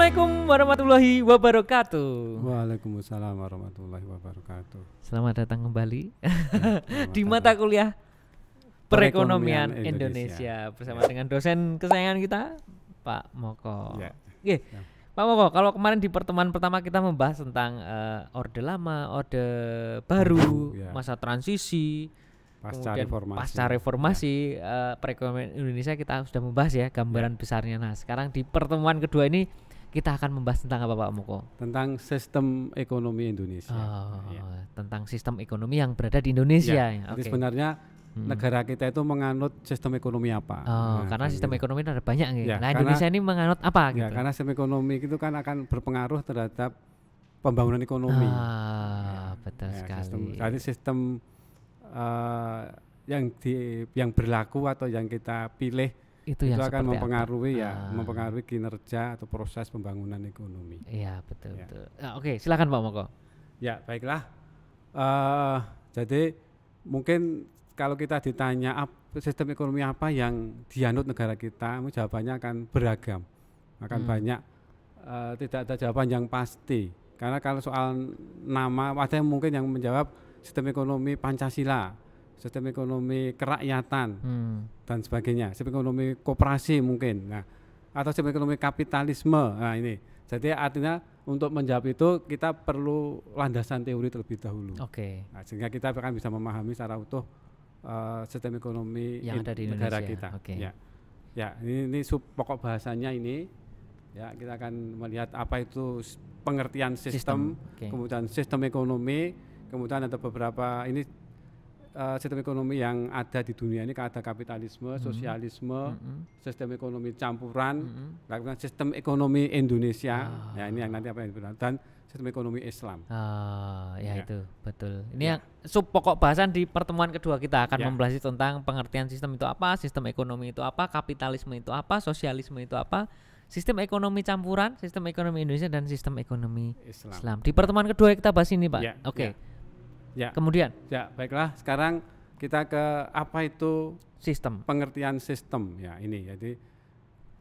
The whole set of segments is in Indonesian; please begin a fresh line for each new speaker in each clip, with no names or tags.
Assalamualaikum warahmatullahi wabarakatuh.
Waalaikumsalam warahmatullahi wabarakatuh.
Selamat datang kembali
Selamat
di
datang.
mata kuliah Perekonomian
Perekonomian
Indonesia bersama dengan dosen kesayangan kita, Pak Moko.
Ya.
Oke, Pak Moko, kalau kemarin di pertemuan pertama kita membahas tentang Orde Lama, Orde Baru,
Ya.
masa transisi,
Pasca
kemudian
reformasi.
pasca reformasi, perekonomian Indonesia kita sudah membahas ya gambaran besarnya. Nah, sekarang di pertemuan kedua ini kita akan membahas tentang apa, Pak Moko?
Tentang sistem ekonomi Indonesia.
Oh,
Ya.
tentang sistem ekonomi yang berada di Indonesia.
Ya.
Ya.
Jadi
Oke.
sebenarnya negara kita itu menganut sistem ekonomi apa?
Oh, karena
kan
sistem
gitu.
ekonomi ada banyak nih.
Ya,
Nah,
karena-
Indonesia ini menganut apa
Ya,
gitu?
karena sistem ekonomi itu kan akan berpengaruh terhadap pembangunan ekonomi.
Betul
Ya,
sekali.
Jadi sistem yang berlaku atau yang kita pilih
itu
itu
yang
akan
seperti
mempengaruhi
apa?
mempengaruhi kinerja atau proses pembangunan ekonomi.
Iya, betul
Ya.
betul. Oke, silakan Pak Moko.
Ya, baiklah. Jadi mungkin kalau kita ditanya sistem ekonomi apa yang dianut negara kita, jawabannya akan beragam, akan banyak. Tidak ada jawaban yang pasti. Karena kalau soal nama, ada yang mungkin yang menjawab sistem ekonomi Pancasila, sistem ekonomi kerakyatan dan sebagainya, sistem ekonomi koperasi mungkin. Nah, atau sistem ekonomi kapitalisme. Nah, ini. Jadi artinya untuk menjawab itu kita perlu landasan teori terlebih dahulu.
Oke.
Nah, sehingga kita akan bisa memahami secara utuh sistem ekonomi
Yang ada di
negara
Indonesia.
kita.
Oke.
Ya, ini pokok bahasanya ini. Ya, kita akan melihat apa itu pengertian sistem.
Oke.
Kemudian sistem ekonomi, kemudian ada beberapa ini sistem ekonomi yang ada di dunia ini, ada kapitalisme, sosialisme, sistem ekonomi campuran, kemudian sistem ekonomi Indonesia, ya ini yang nanti apa yang dibilang, dan sistem ekonomi Islam.
Ya,
Ya.
itu betul. Ini
Ya.
yang sub pokok bahasan di pertemuan kedua kita akan
Ya.
membahas tentang pengertian sistem itu apa, sistem ekonomi itu apa, kapitalisme itu apa, sosialisme itu apa, sistem ekonomi campuran, sistem ekonomi Indonesia dan sistem ekonomi Islam. Di pertemuan kedua kita bahas ini, Pak.
Ya,
Oke.
Ya.
Kemudian
Ya, baiklah. Sekarang kita ke apa itu
sistem.
pengertian sistem. Ya, ini. Jadi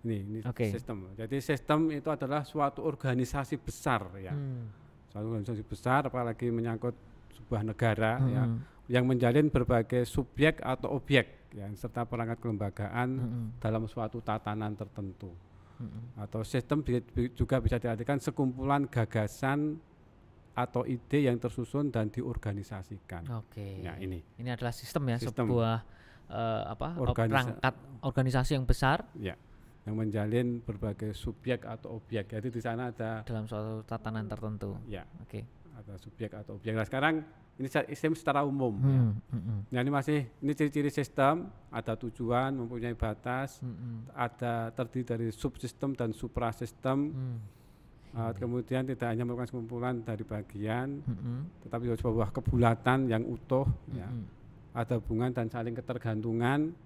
ini
Oke.
sistem. Jadi sistem itu adalah suatu organisasi besar, ya. Suatu organisasi besar, apalagi menyangkut sebuah negara, ya, yang menjalin berbagai subjek atau objek, ya, serta perangkat kelembagaan dalam suatu tatanan tertentu. Atau sistem juga bisa diartikan sekumpulan gagasan atau ide yang tersusun dan diorganisasikan.
Oke.
Ya, ini
adalah sistem ya,
Sistem.
sebuah perangkat organisasi yang besar
ya, yang menjalin berbagai subjek atau objek. Jadi di sana ada
dalam suatu tatanan tertentu.
ya,
Oke.
ada subjek atau objek. Nah, sekarang ini sistem secara umum. Ya, ini ciri-ciri sistem, ada tujuan, mempunyai batas, ada terdiri dari subsistem dan suprasistem. Kemudian tidak hanya merupakan sekumpulan dari bagian, tetapi juga sebuah kebulatan yang utuh, ya. Ada hubungan dan saling ketergantungan,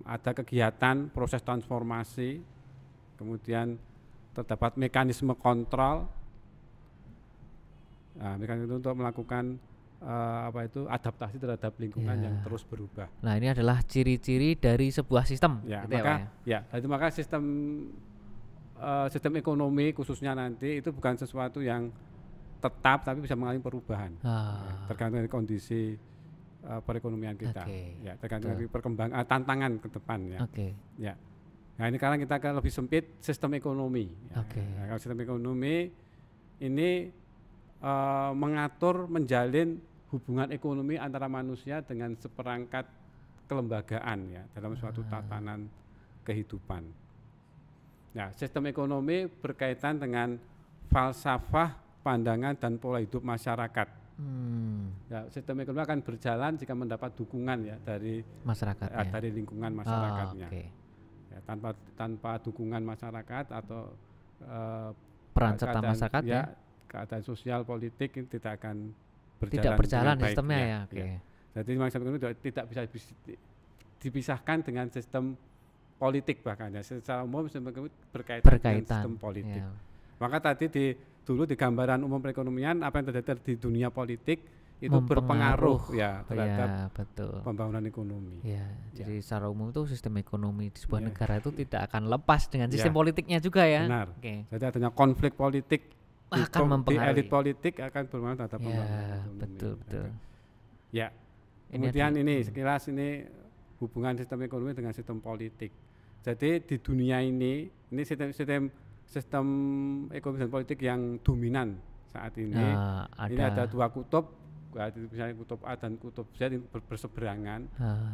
ada kegiatan proses transformasi, kemudian terdapat mekanisme kontrol, mekanisme untuk melakukan adaptasi terhadap lingkungan yang terus berubah.
Nah, ini adalah ciri-ciri dari sebuah sistem.
Ya,
gitu
maka maka sistem ekonomi khususnya nanti itu bukan sesuatu yang tetap, tapi bisa mengalami perubahan, tergantung dari kondisi perekonomian kita. Ya, tergantung dari perkembangan tantangan ke depan, ya. Ya. Nah, ini sekarang kita akan lebih sempit sistem ekonomi. Ya. Nah, kalau sistem ekonomi ini mengatur, menjalin hubungan ekonomi antara manusia dengan seperangkat kelembagaan, ya, dalam suatu tatanan kehidupan. Nah, sistem ekonomi berkaitan dengan falsafah, pandangan dan pola hidup masyarakat. Ya, sistem ekonomi akan berjalan jika mendapat dukungan, ya, dari
masyarakat,
dari lingkungan masyarakatnya. Ya, tanpa dukungan masyarakat atau
peran serta masyarakat,
ya, keadaan sosial politik ini tidak akan
tidak berjalan
baik,
sistemnya, ya.
Jadi sistem ekonomi tidak bisa dipisahkan dengan sistem politik, bahkan ya, secara umum berkaitan dengan sistem politik. Maka tadi dulu di gambaran umum perekonomian apa yang terjadi di dunia politik itu berpengaruh ya terhadap pembangunan ekonomi.
Ya, jadi secara umum itu sistem ekonomi di sebuah negara itu tidak akan lepas dengan sistem politiknya juga ya.
Benar. Jadi adanya konflik politik
akan
di elit politik akan berpengaruh terhadap pembangunan ekonomi.
Betul.
Ya. Kemudian ini sekilas ini hubungan sistem ekonomi dengan sistem politik. Jadi di dunia ini sistem ekonomi dan politik yang dominan saat ini. Ini ada dua kutub. Misalnya kutub A dan kutub Z ini berseberangan.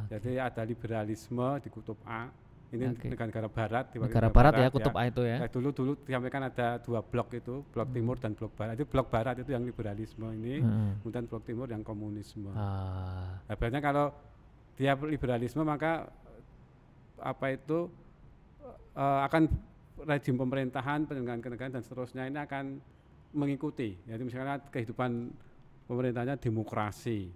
Jadi ada liberalisme di kutub A. Ini negara-negara barat.
Negara barat ya kutub A itu ya.
Dulu disampaikan ada dua blok itu, blok timur dan blok barat. Itu blok barat itu yang liberalisme ini, kemudian blok timur yang komunisme. Nah, biasanya kalau dia liberalisme maka akan rejim pemerintahan, penyelenggaraan kenegaraan dan seterusnya ini akan mengikuti. Jadi misalnya kehidupan pemerintahnya demokrasi,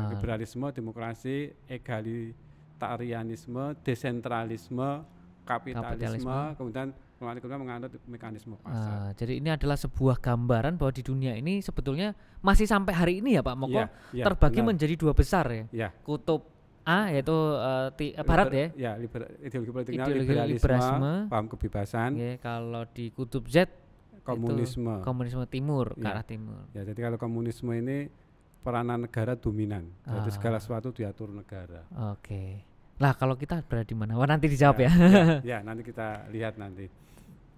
liberalisme, demokrasi, egalitarianisme, desentralisme, kapitalisme. Kemudian ekonomi menganut mekanisme pasar.
Jadi ini adalah sebuah gambaran bahwa di dunia ini sebetulnya masih sampai hari ini ya Pak Moko terbagi menjadi dua besar ya. Kutub A yaitu barat ya.
Ideologi politiknya liberalisme, paham kebebasan.
Kalau di kutub Z komunisme timur ke arah timur.
Ya, jadi kalau komunisme ini peranan negara dominan. Jadi segala sesuatu diatur negara.
Oke. Lah kalau kita berada di mana? Wah, nanti dijawab ya.
Ya, nanti kita lihat nanti.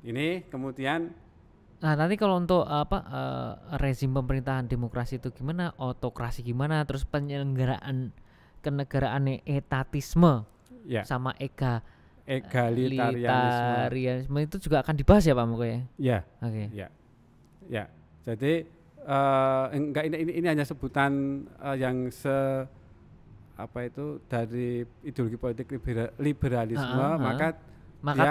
Ini kemudian
nanti kalau untuk rezim pemerintahan demokrasi itu gimana? Autokrasi gimana? Terus penyelenggaraan kenegaraan etatisme sama egalitarianisme itu juga akan dibahas ya Pak Moko ya?
Ya. Oke. Ya. Jadi ini hanya sebutan yang dari ideologi politik liberalisme, maka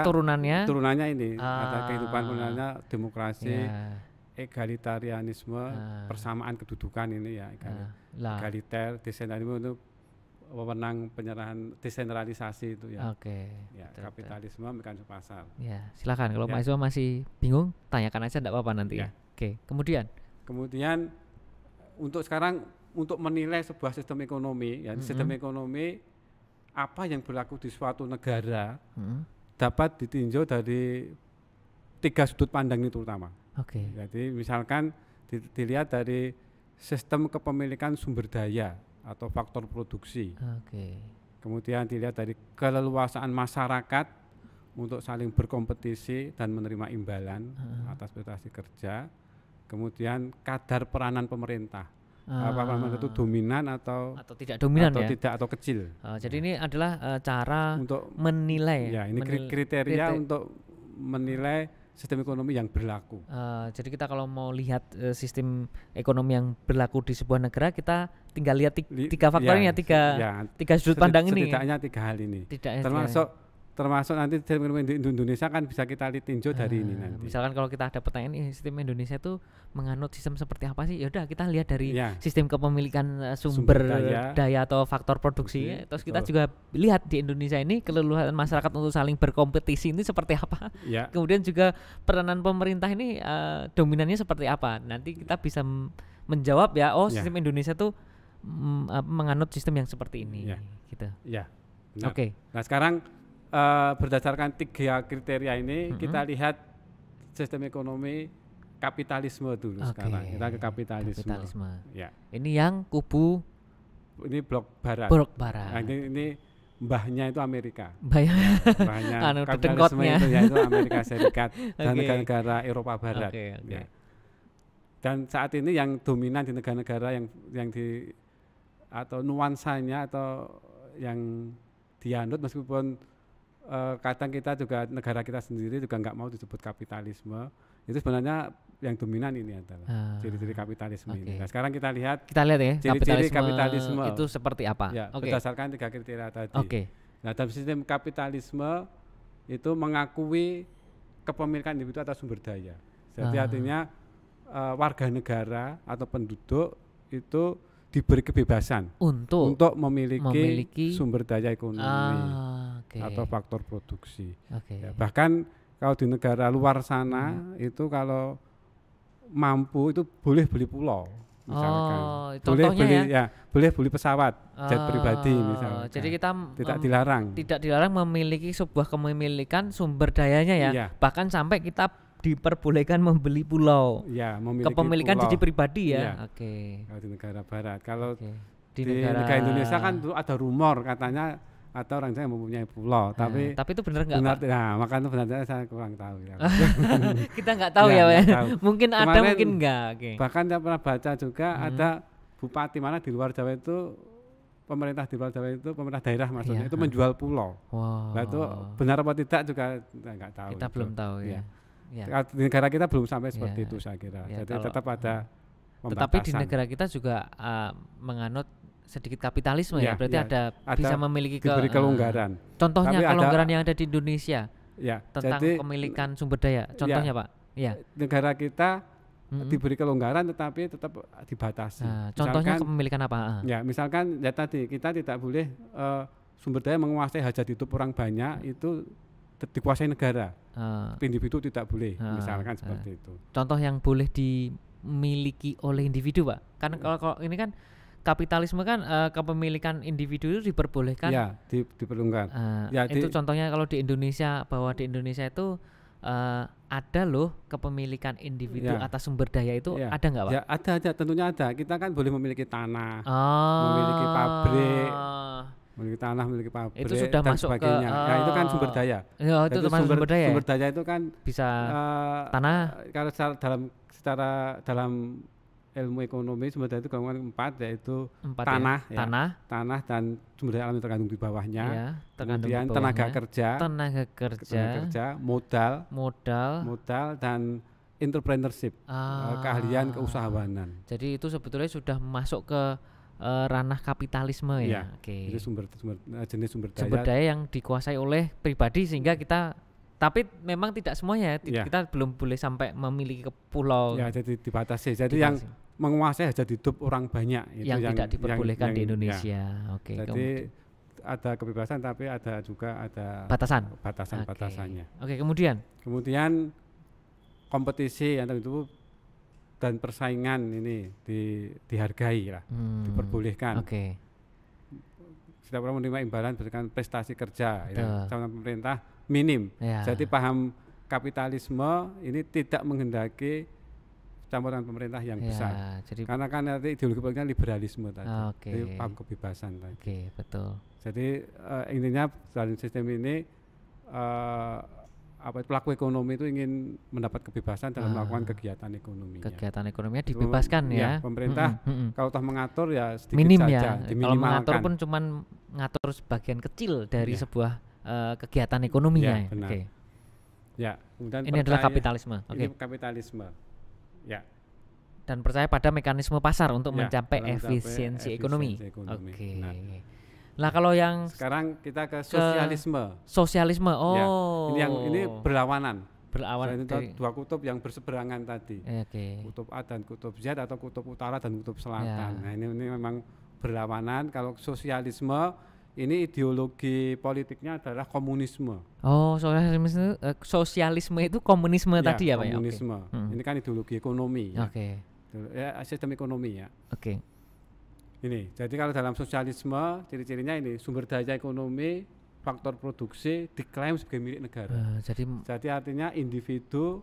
turunannya ini ada kehidupan turunannya demokrasi, egalitarianisme, persamaan kedudukan ini ya, egaliter, desentralisme itu wewenang penyerahan desentralisasi itu ya. Kapitalisme, mekanisme pasar.
Ya, silakan kalau mahasiswa masih bingung tanyakan aja, enggak apa-apa nanti ya. Kemudian
untuk sekarang untuk menilai sebuah sistem ekonomi sistem ekonomi apa yang berlaku di suatu negara dapat ditinjau dari 3 sudut pandang ini terutama. Jadi misalkan dilihat dari sistem kepemilikan sumber daya atau faktor produksi. Kemudian dilihat dari keleluasaan masyarakat untuk saling berkompetisi dan menerima imbalan atas prestasi kerja. Kemudian kadar peranan pemerintah. Apakah itu dominan atau
tidak dominan
atau kecil.
Jadi ini adalah cara untuk menilai.
Ya, ini kriteria untuk menilai sistem ekonomi yang berlaku.
Jadi kita kalau mau lihat sistem ekonomi yang berlaku di sebuah negara, kita tinggal lihat tiga faktor ini tiga sudut pandang ini.
Setidaknya 3 hal ini. Termasuk nanti sistem ekonomi di Indonesia kan bisa kita tinjau dari ini nanti.
Misalkan kalau kita ada pertanyaan sistem Indonesia itu menganut sistem seperti apa sih? Ya udah kita lihat dari sistem kepemilikan sumber daya atau faktor produksi. Terus kita juga lihat di Indonesia ini keleluasaan masyarakat untuk saling berkompetisi ini seperti apa. Kemudian juga peranan pemerintah ini dominannya seperti apa. Nanti kita bisa menjawab sistem Indonesia tuh menganut sistem yang seperti ini gitu.
Nah, sekarang berdasarkan 3 kriteria ini kita lihat sistem ekonomi kapitalisme dulu sekarang. Kita ke kapitalisme.
Ini yang kubu
ini blok barat. Nah, ini mbahnya itu Amerika. Mbahnya kapitalisme itu yaitu Amerika Serikat dan negara-negara Eropa Barat. Dan saat ini yang dominan di negara-negara yang atau nuansanya atau yang dianut meskipun kadang kita juga negara kita sendiri juga nggak mau disebut kapitalisme, itu sebenarnya yang dominan ini adalah ciri-ciri kapitalisme ini. Nah, sekarang kita lihat
ya
ciri-ciri kapitalisme
itu seperti apa.
Berdasarkan 3 kriteria tadi. Nah, dalam sistem kapitalisme itu mengakui kepemilikan individu atas sumber daya. Jadi artinya warga negara atau penduduk itu diberi kebebasan untuk memiliki sumber daya ekonomi atau faktor produksi. Bahkan kalau di negara luar sana itu kalau mampu itu boleh beli pulau. misalkan. Boleh beli boleh beli pesawat jet pribadi misalkan.
Jadi kita
tidak
dilarang memiliki sebuah kepemilikan sumber dayanya ya.
Iya.
Bahkan sampai kita diperbolehkan membeli pulau.
Ya, memiliki
kepemilikan
pulau.
Jadi pribadi ya.
Iya.
Oke.
Kalau di negara barat. Kalau
di
negara Indonesia kan dulu ada rumor katanya ada orang yang mempunyai pulau, tapi
itu benar nggak, Pak?
Nah, makanya sebenarnya saya kurang tahu ya.
Kita nggak tahu ya, Pak. Mungkin ada, mungkin enggak.
Bahkan saya pernah baca juga ada bupati mana di luar Jawa itu, pemerintah di luar Jawa itu, pemerintah daerah maksudnya itu menjual pulau. Nah, itu benar apa tidak juga nggak tahu.
Kita belum tahu ya.
Di negara kita belum sampai seperti itu saya kira. Jadi tetap ada pembatasan.
Tetapi di negara kita juga menganut sedikit kapitalisme ya, berarti ada bisa memiliki
diberi kelonggaran.
Contohnya kelonggaran yang ada di Indonesia tentang
jadi,
kepemilikan sumber daya. Contohnya Pak.
Negara kita diberi kelonggaran tetapi tetap dibatasi.
Contohnya kepemilikan apa?
Ya, misalkan ya tadi kita tidak boleh sumber daya menguasai hajat hidup orang banyak itu dikuasai negara. Individu tidak boleh, misalkan seperti itu.
Contoh yang boleh dimiliki oleh individu, Pak. Karena kalau ini kan kapitalisme kan kepemilikan individu itu diperbolehkan.
Ya, diperbolehkan.
Itu contohnya kalau di Indonesia, bahwa di Indonesia itu ada loh kepemilikan individu atas sumber daya itu ada nggak, Pak?
Ya, ada, tentunya ada. Kita kan boleh memiliki tanah, memiliki pabrik, memiliki pabrik.
Itu sudah
dan
masuk
sebagainya.
ke
itu kan sumber daya.
Itu sumber daya.
Sumber daya itu kan
bisa tanah.
Kalau dalam ilmu ekonomi sumber daya itu golongan 4, yaitu tanah, tanah dan sumber daya alam yang terkandung di bawahnya. Kemudian tenaga kerja, modal dan entrepreneurship, keahlian keusahawanan.
Jadi itu sebetulnya sudah masuk ke ranah kapitalisme ya.
Itu jenis sumber
daya yang dikuasai oleh pribadi sehingga kita. Tapi memang tidak semuanya, kita belum boleh sampai memiliki pulau.
Ya, jadi dibatasi. Jadi yang menguasai hajat hidup orang banyak itu
yang tidak diperbolehkan di Indonesia.
Jadi ada kebebasan tapi ada juga ada batasannya.
Kemudian
kompetisi yang itu dan persaingan ini dihargai lah, diperbolehkan. Setiap orang menerima imbalan berdasarkan prestasi kerja. Sama pemerintah minim. Jadi paham kapitalisme ini tidak menghendaki campuran pemerintah yang besar. Karena kan nanti ideologi politiknya liberalisme tadi. Jadi paham kebebasan tadi.
Betul.
Jadi intinya dalam sistem ini pelaku ekonomi itu ingin mendapat kebebasan dalam melakukan kegiatan ekonominya.
Kegiatan ekonominya dibebaskan ya.
Pemerintah kalau toh mengatur ya sedikit
minim
saja,
kalau mengatur pun cuman ngatur sebagian kecil dari sebuah kegiatan ekonominya. Ini adalah kapitalisme.
Ini kapitalisme. Ya.
Dan percaya pada mekanisme pasar untuk mencapai efisiensi ekonomi. Nah, kalau yang
sekarang kita ke sosialisme. Ini berlawanan. Itu dua kutub yang berseberangan tadi. Kutub A dan kutub Z atau kutub utara dan kutub selatan. Nah, ini memang berlawanan. Kalau sosialisme ini ideologi politiknya adalah komunisme.
Sosialisme itu komunisme tadi ya, Pak?
Komunisme. Ini kan ideologi ekonomi. Sistem ekonomi ya. Ini, jadi kalau dalam sosialisme ciri-cirinya ini sumber daya ekonomi, faktor produksi diklaim sebagai milik negara. Jadi artinya individu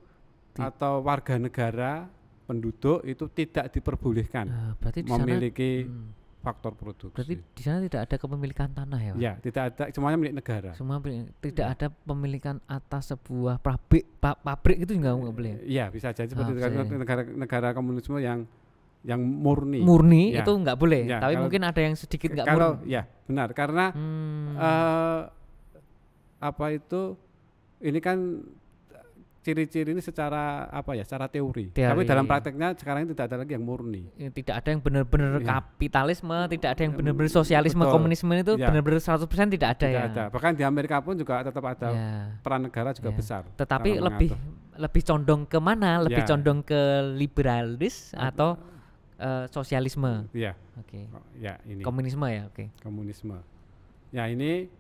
atau warga negara, penduduk itu tidak diperbolehkan memiliki faktor produksi.
Berarti di sana tidak ada kepemilikan tanah ya, Pak?
Ya, tidak ada, semuanya milik negara.
Tidak ada pemilikan atas sebuah pabrik itu nggak boleh.
Iya, bisa jadi seperti negara komunisme yang murni
itu nggak boleh, tapi mungkin ada yang sedikit nggak murni.
Ya benar, karena ini kan ciri-ciri ini secara secara teori. Tapi dalam prakteknya sekarang ini tidak ada lagi yang murni.
Tidak ada yang benar-benar kapitalisme, tidak ada yang benar-benar sosialisme, komunisme itu benar-benar 100% tidak ada.
Bahkan di Amerika pun juga tetap ada peran negara juga besar.
Tetapi lebih condong ke mana? Lebih condong ke liberalis atau sosialisme. Ini komunisme ya.
Komunisme. Ya, ini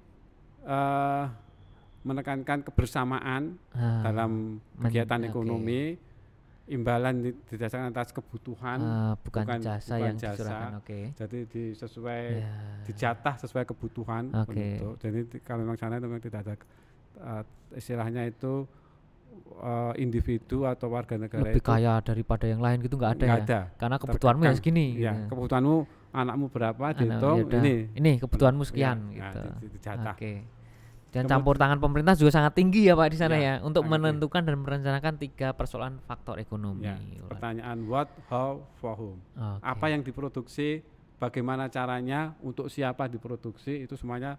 menekankan kebersamaan dalam kegiatan ekonomi imbalan didasarkan atas kebutuhan,
bukan jasa yang dicurahkan.
Jadi dijatah sesuai kebutuhan penduduk. Jadi kalau memang sana memang tidak ada istilahnya itu individu atau warga negara
lebih kaya daripada yang lain gitu, nggak ada. Karena kebutuhanmu ya segini.
Ya, kebutuhanmu, anakmu berapa dihitung, ini
kebutuhanmu sekian gitu.
Dijatah.
Dan campur tangan pemerintah juga sangat tinggi ya Pak di sana ya untuk menentukan dan merencanakan 3 persoalan faktor ekonomi.
Pertanyaan what, how, for whom. Apa yang diproduksi, bagaimana caranya, untuk siapa diproduksi, itu semuanya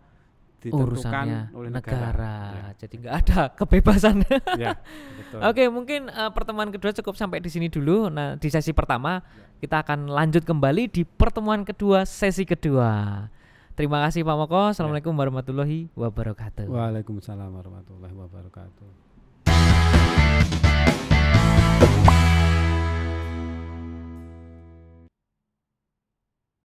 ditentukan oleh negara.
Jadi nggak ada kebebasan.
Betul.
Oke, mungkin pertemuan kedua cukup sampai di sini dulu. Nah, di sesi pertama kita akan lanjut kembali di pertemuan kedua, sesi kedua. Terima kasih Pak Moko. Assalamualaikum warahmatullahi wabarakatuh.
Waalaikumsalam warahmatullahi wabarakatuh.